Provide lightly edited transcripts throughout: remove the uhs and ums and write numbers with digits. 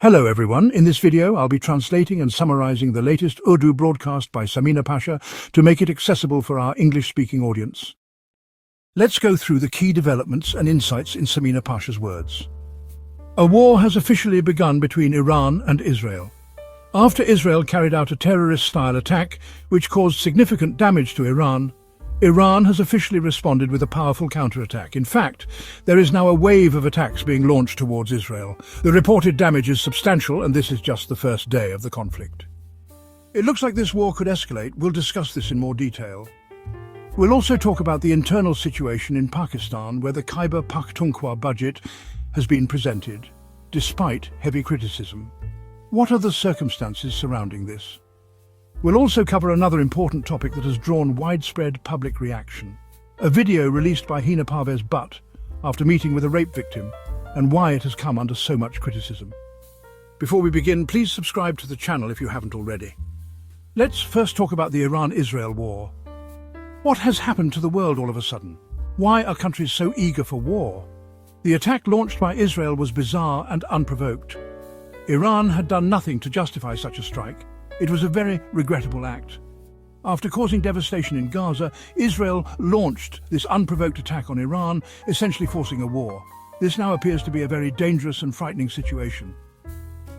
Hello everyone, in this video I'll be translating and summarizing the latest Urdu broadcast by Samina Pasha to make it accessible for our English-speaking audience. Let's go through the key developments and insights in Samina Pasha's words. A war has officially begun between Iran and Israel. After Israel carried out a terrorist-style attack which caused significant damage to Iran has officially responded with a powerful counterattack. In fact, there is now a wave of attacks being launched towards Israel. The reported damage is substantial, and this is just the first day of the conflict. It looks like this war could escalate. We'll discuss this in more detail. We'll also talk about the internal situation in Pakistan, where the Khyber Pakhtunkhwa budget has been presented, despite heavy criticism. What are the circumstances surrounding this? We'll also cover another important topic that has drawn widespread public reaction. A video released by Hina Parvez Butt after meeting with a rape victim, and why it has come under so much criticism. Before we begin, please subscribe to the channel if you haven't already. Let's first talk about the Iran-Israel war. What has happened to the world all of a sudden? Why are countries so eager for war? The attack launched by Israel was bizarre and unprovoked. Iran had done nothing to justify such a strike. It was a very regrettable act. After causing devastation in Gaza, Israel launched this unprovoked attack on Iran, essentially forcing a war. This now appears to be a very dangerous and frightening situation.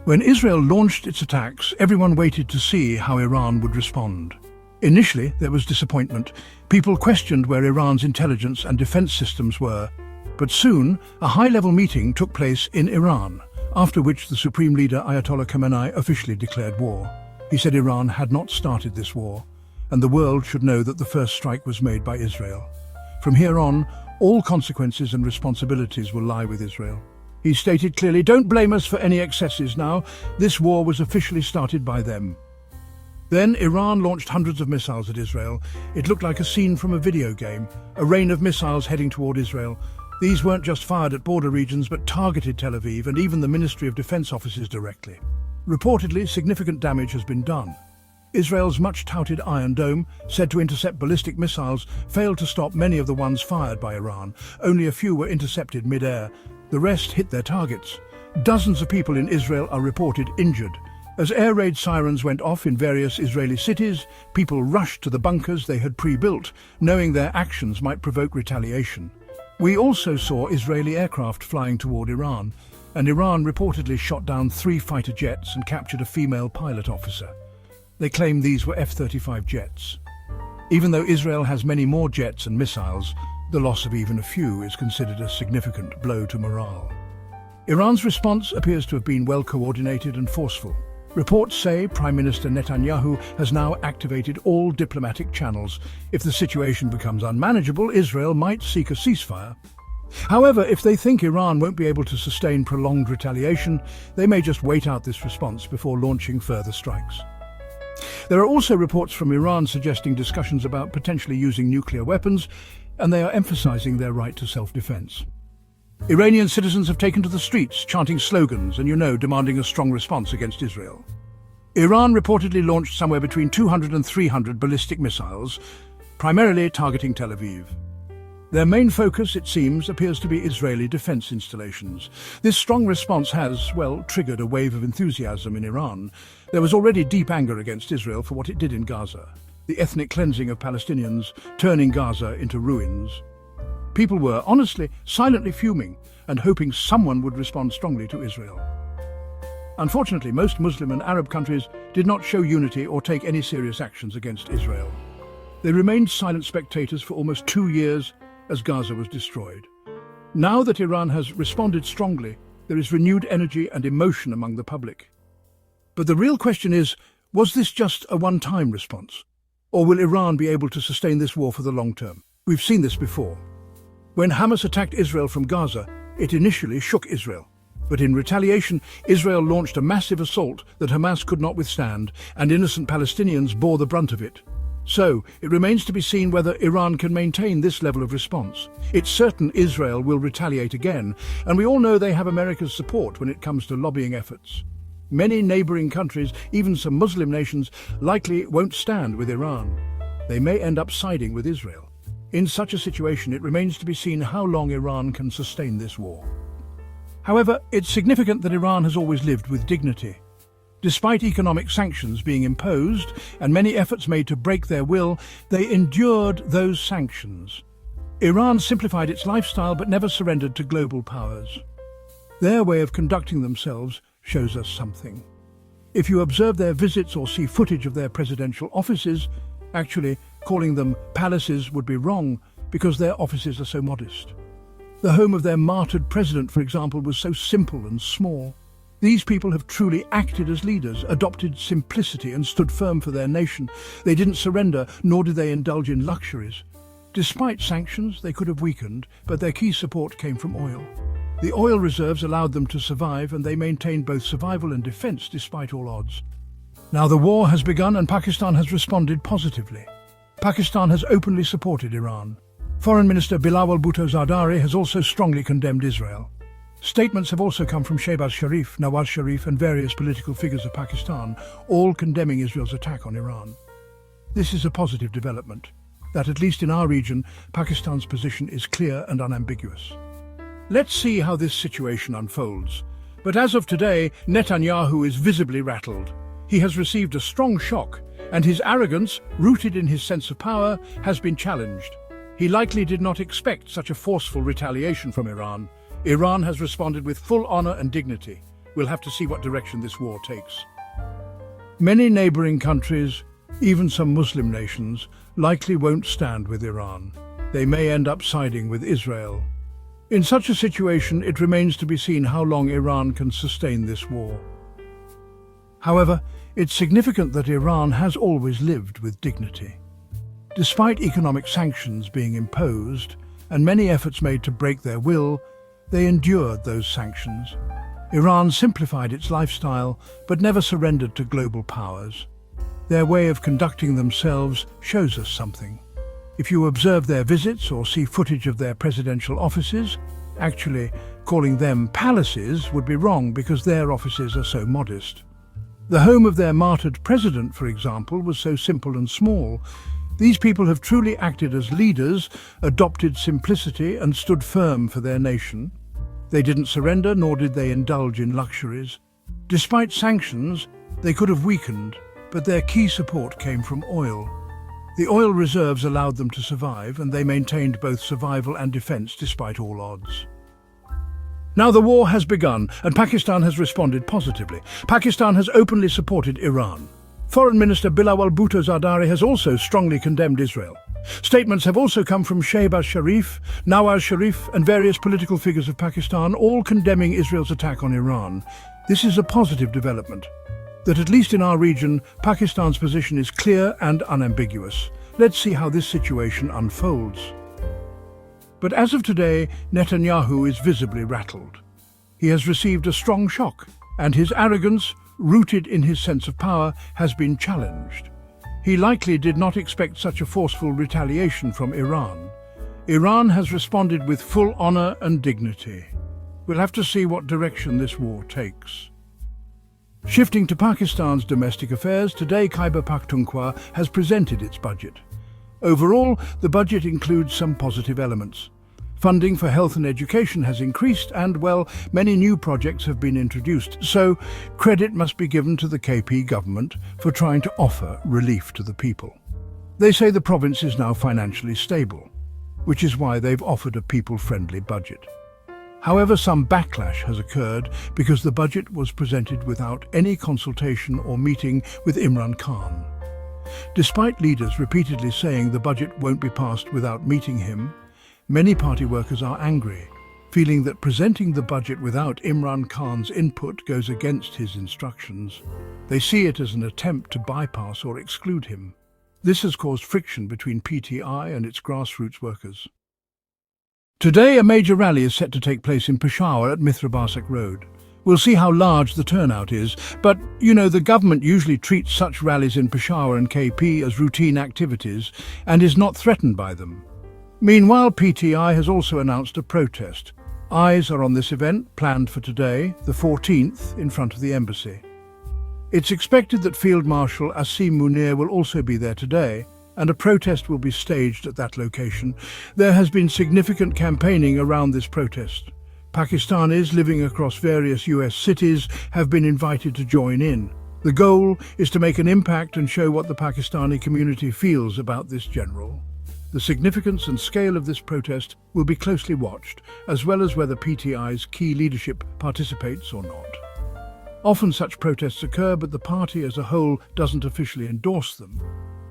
When Israel launched its attacks, everyone waited to see how Iran would respond. Initially, there was disappointment. People questioned where Iran's intelligence and defense systems were. But soon, a high-level meeting took place in Iran, after which the Supreme Leader Ayatollah Khamenei officially declared war. He said Iran had not started this war, and the world should know that the first strike was made by Israel. From here on, all consequences and responsibilities will lie with Israel. He stated clearly, "Don't blame us for any excesses now. This war was officially started by them." Then Iran launched hundreds of missiles at Israel. It looked like a scene from a video game, a rain of missiles heading toward Israel. These weren't just fired at border regions, but targeted Tel Aviv and even the Ministry of Defense offices directly. Reportedly, significant damage has been done. Israel's much-touted Iron Dome, said to intercept ballistic missiles, failed to stop many of the ones fired by Iran. Only a few were intercepted mid-air. The rest hit their targets. Dozens of people in Israel are reported injured. As air raid sirens went off in various Israeli cities, people rushed to the bunkers they had pre-built, knowing their actions might provoke retaliation. We also saw Israeli aircraft flying toward Iran, and Iran reportedly shot down 3 fighter jets and captured a female pilot officer. They claim these were F-35 jets. Even though Israel has many more jets and missiles, the loss of even a few is considered a significant blow to morale. Iran's response appears to have been well coordinated and forceful. Reports say Prime Minister Netanyahu has now activated all diplomatic channels. If the situation becomes unmanageable, Israel might seek a ceasefire. However, if they think Iran won't be able to sustain prolonged retaliation, they may just wait out this response before launching further strikes. There are also reports from Iran suggesting discussions about potentially using nuclear weapons, and they are emphasizing their right to self-defense. Iranian citizens have taken to the streets, chanting slogans and, demanding a strong response against Israel. Iran reportedly launched somewhere between 200 and 300 ballistic missiles, primarily targeting Tel Aviv. Their main focus, it seems, appears to be Israeli defense installations. This strong response has, triggered a wave of enthusiasm in Iran. There was already deep anger against Israel for what it did in Gaza, the ethnic cleansing of Palestinians, turning Gaza into ruins. People were, honestly, silently fuming and hoping someone would respond strongly to Israel. Unfortunately, most Muslim and Arab countries did not show unity or take any serious actions against Israel. They remained silent spectators for almost 2 years as Gaza was destroyed. Now that Iran has responded strongly, there is renewed energy and emotion among the public. But the real question is, was this just a one-time response? Or will Iran be able to sustain this war for the long term? We've seen this before. When Hamas attacked Israel from Gaza, it initially shook Israel. But in retaliation, Israel launched a massive assault that Hamas could not withstand, and innocent Palestinians bore the brunt of it. So, it remains to be seen whether Iran can maintain this level of response. It's certain Israel will retaliate again, and we all know they have America's support when it comes to lobbying efforts. Many neighboring countries, even some Muslim nations, likely won't stand with Iran. They may end up siding with Israel. In such a situation, it remains to be seen how long Iran can sustain this war. However, it's significant that Iran has always lived with dignity. Despite economic sanctions being imposed and many efforts made to break their will, they endured those sanctions. Iran simplified its lifestyle but never surrendered to global powers. Their way of conducting themselves shows us something. If you observe their visits or see footage of their presidential offices, actually calling them palaces would be wrong because their offices are so modest. The home of their martyred president, for example, was so simple and small. These people have truly acted as leaders, adopted simplicity and stood firm for their nation. They didn't surrender, nor did they indulge in luxuries. Despite sanctions, they could have weakened, but their key support came from oil. The oil reserves allowed them to survive, and they maintained both survival and defense despite all odds. Now the war has begun and Pakistan has responded positively. Pakistan has openly supported Iran. Foreign Minister Bilawal Bhutto Zardari has also strongly condemned Israel. Statements have also come from Shahbaz Sharif, Nawaz Sharif and various political figures of Pakistan, all condemning Israel's attack on Iran. This is a positive development, that at least in our region, Pakistan's position is clear and unambiguous. Let's see how this situation unfolds. But as of today, Netanyahu is visibly rattled. He has received a strong shock, and his arrogance, rooted in his sense of power, has been challenged. He likely did not expect such a forceful retaliation from Iran. Iran has responded with full honor and dignity. We'll have to see what direction this war takes. Many neighboring countries, even some Muslim nations, likely won't stand with Iran. They may end up siding with Israel. In such a situation, it remains to be seen how long Iran can sustain this war. However, it's significant that Iran has always lived with dignity. Despite economic sanctions being imposed and many efforts made to break their will, they endured those sanctions. Iran simplified its lifestyle but never surrendered to global powers. Their way of conducting themselves shows us something. If you observe their visits or see footage of their presidential offices, actually calling them palaces would be wrong because their offices are so modest. The home of their martyred president, for example, was so simple and small. These people have truly acted as leaders, adopted simplicity and stood firm for their nation. They didn't surrender, nor did they indulge in luxuries. Despite sanctions, they could have weakened, but their key support came from oil. The oil reserves allowed them to survive, and they maintained both survival and defense despite all odds. Now the war has begun, and Pakistan has responded positively. Pakistan has openly supported Iran. Foreign Minister Bilawal Bhutto Zardari has also strongly condemned Israel. Statements have also come from Shahbaz Sharif, Nawaz Sharif and various political figures of Pakistan, all condemning Israel's attack on Iran. This is a positive development, that at least in our region, Pakistan's position is clear and unambiguous. Let's see how this situation unfolds. But as of today, Netanyahu is visibly rattled. He has received a strong shock, and his arrogance, rooted in his sense of power, has been challenged. He likely did not expect such a forceful retaliation from Iran. Iran has responded with full honor and dignity. We'll have to see what direction this war takes. Shifting to Pakistan's domestic affairs, today Khyber Pakhtunkhwa has presented its budget. Overall, the budget includes some positive elements. Funding for health and education has increased and, well, many new projects have been introduced, so credit must be given to the KP government for trying to offer relief to the people. They say the province is now financially stable, which is why they've offered a people-friendly budget. However, some backlash has occurred because the budget was presented without any consultation or meeting with Imran Khan. Despite leaders repeatedly saying the budget won't be passed without meeting him, many party workers are angry, feeling that presenting the budget without Imran Khan's input goes against his instructions. They see it as an attempt to bypass or exclude him. This has caused friction between PTI and its grassroots workers. Today, a major rally is set to take place in Peshawar at Mithra Barsak Road. We'll see how large the turnout is, but, the government usually treats such rallies in Peshawar and KP as routine activities and is not threatened by them. Meanwhile, PTI has also announced a protest. Eyes are on this event, planned for today, the 14th, in front of the embassy. It's expected that Field Marshal Asim Munir will also be there today, and a protest will be staged at that location. There has been significant campaigning around this protest. Pakistanis living across various US cities have been invited to join in. The goal is to make an impact and show what the Pakistani community feels about this general. The significance and scale of this protest will be closely watched, as well as whether PTI's key leadership participates or not. Often such protests occur, but the party as a whole doesn't officially endorse them.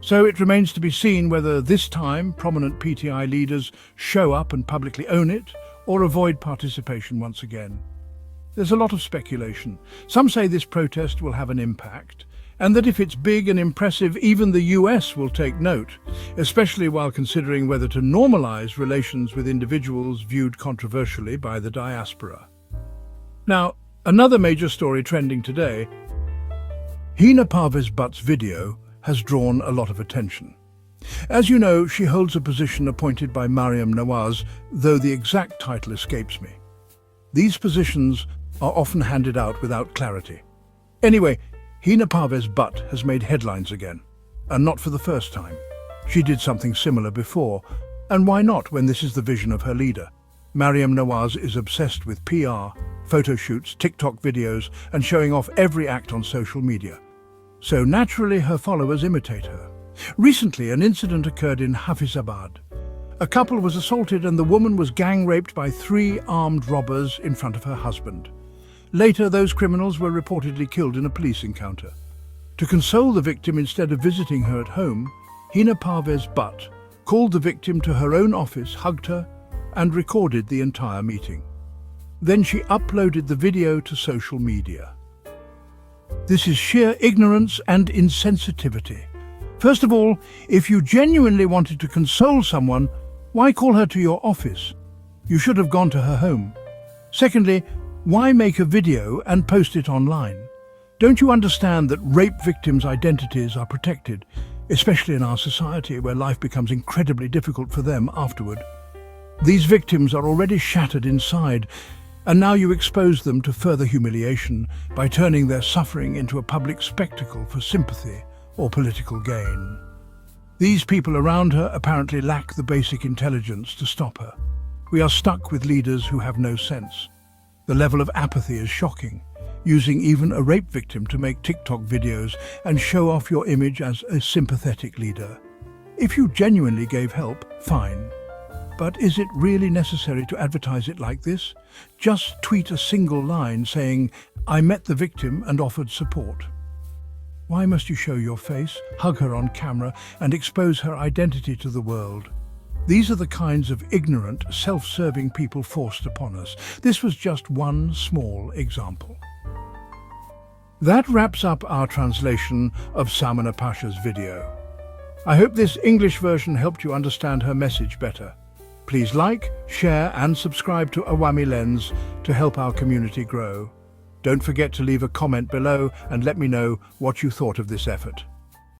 So it remains to be seen whether this time prominent PTI leaders show up and publicly own it, or avoid participation once again. There's a lot of speculation. Some say this protest will have an impact, and that if it's big and impressive, even the US will take note, especially while considering whether to normalize relations with individuals viewed controversially by the diaspora. Now, another major story trending today, Hina Parvez Butt's video has drawn a lot of attention. As you know, she holds a position appointed by Maryam Nawaz, though the exact title escapes me. These positions are often handed out without clarity. Anyway, Hina Parvez Butt has made headlines again, and not for the first time. She did something similar before, and why not when this is the vision of her leader? Maryam Nawaz is obsessed with PR, photo shoots, TikTok videos, and showing off every act on social media. So naturally her followers imitate her. Recently, an incident occurred in Hafizabad. A couple was assaulted and the woman was gang-raped by 3 armed robbers in front of her husband. Later, those criminals were reportedly killed in a police encounter. To console the victim instead of visiting her at home, Hina Parvez Butt called the victim to her own office, hugged her, and recorded the entire meeting. Then she uploaded the video to social media. This is sheer ignorance and insensitivity. First of all, if you genuinely wanted to console someone, why call her to your office? You should have gone to her home. Secondly, why make a video and post it online? Don't you understand that rape victims' identities are protected, especially in our society where life becomes incredibly difficult for them afterward? These victims are already shattered inside, and now you expose them to further humiliation by turning their suffering into a public spectacle for sympathy or political gain. These people around her apparently lack the basic intelligence to stop her. We are stuck with leaders who have no sense. The level of apathy is shocking, using even a rape victim to make TikTok videos and show off your image as a sympathetic leader. If you genuinely gave help, fine. But is it really necessary to advertise it like this? Just tweet a single line saying, "I met the victim and offered support." Why must you show your face, hug her on camera, and expose her identity to the world? These are the kinds of ignorant, self-serving people forced upon us. This was just one small example. That wraps up our translation of Samina Pasha's video. I hope this English version helped you understand her message better. Please like, share and subscribe to Awami Lens to help our community grow. Don't forget to leave a comment below and let me know what you thought of this effort.